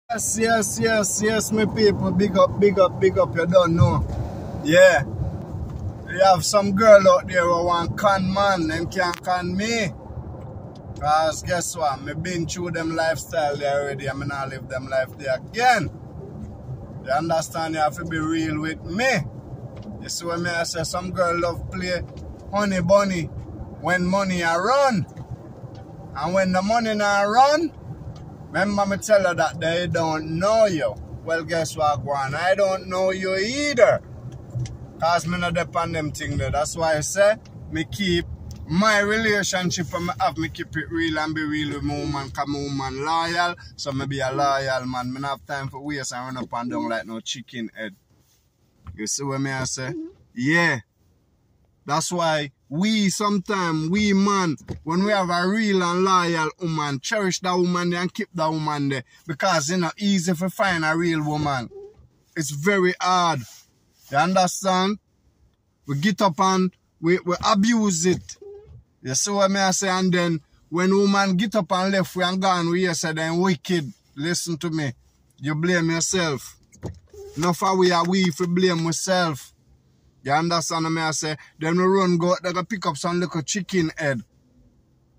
Yes, my people. Big up, you don't know. Yeah. You have some girl out there who want con man, them can't con me. Cause guess what? Me been through them lifestyle there already. I'm not live them life there again. You understand? You have to be real with me. You see what I say? Some girl love play honey bunny when money a run. And when the money not run, remember me tell her that they don't know you. Well, guess what, Gwan? I don't know you either. Cause me not depend them thing there. That's why I say me keep my relationship and me keep it real and be real with my woman. Cause my woman loyal. So me be a loyal man. Me not have time for waste and run up and down like no chicken head. You see what me I say? Yeah. That's why we man, when we have a real and loyal woman, cherish that woman there and keep that woman there. Because it's not easy to find a real woman. It's very hard. You understand? We get up and we abuse it. You see what I say? And then when woman get up and left, we and gone, we say then wicked. Listen to me. You blame yourself. Enough of we if we blame myself. You understand what I say? Then we run go, they go pick up some little chicken head.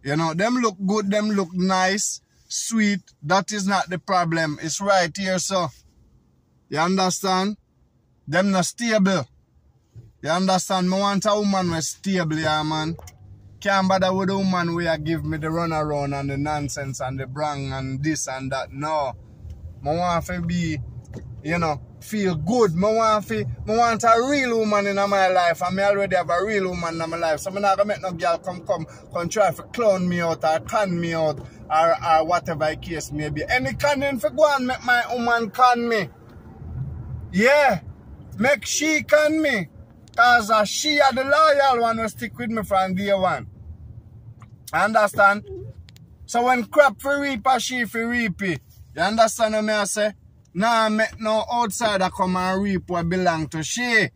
You know, them look good, them look nice, sweet. That is not the problem. It's right here, so. You understand? Them not stable. You understand? I want a woman who's stable, yeah, man. Can't bother with a woman where give me the runaround and the nonsense and the brang and this and that. No. I want to be, you know, feel good. I want a real woman in my life. And I already have a real woman in my life. So I'm not going to make no girl come try to clown me out or con me out or whatever the case may be. Any conning for go and make my woman con me. Yeah. Make she con me. Because she are the loyal one who stick with me from day one. Understand? So when crap for reap, she for reap it. You understand what I say? Nah, make no outsider come and reap what belong to she.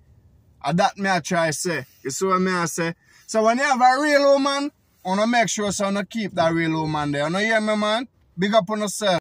And that me I try say. You see what I say? So when you have a real woman, you want to make sure so you keep that real woman there. You know hear me, man? Big up on yourself.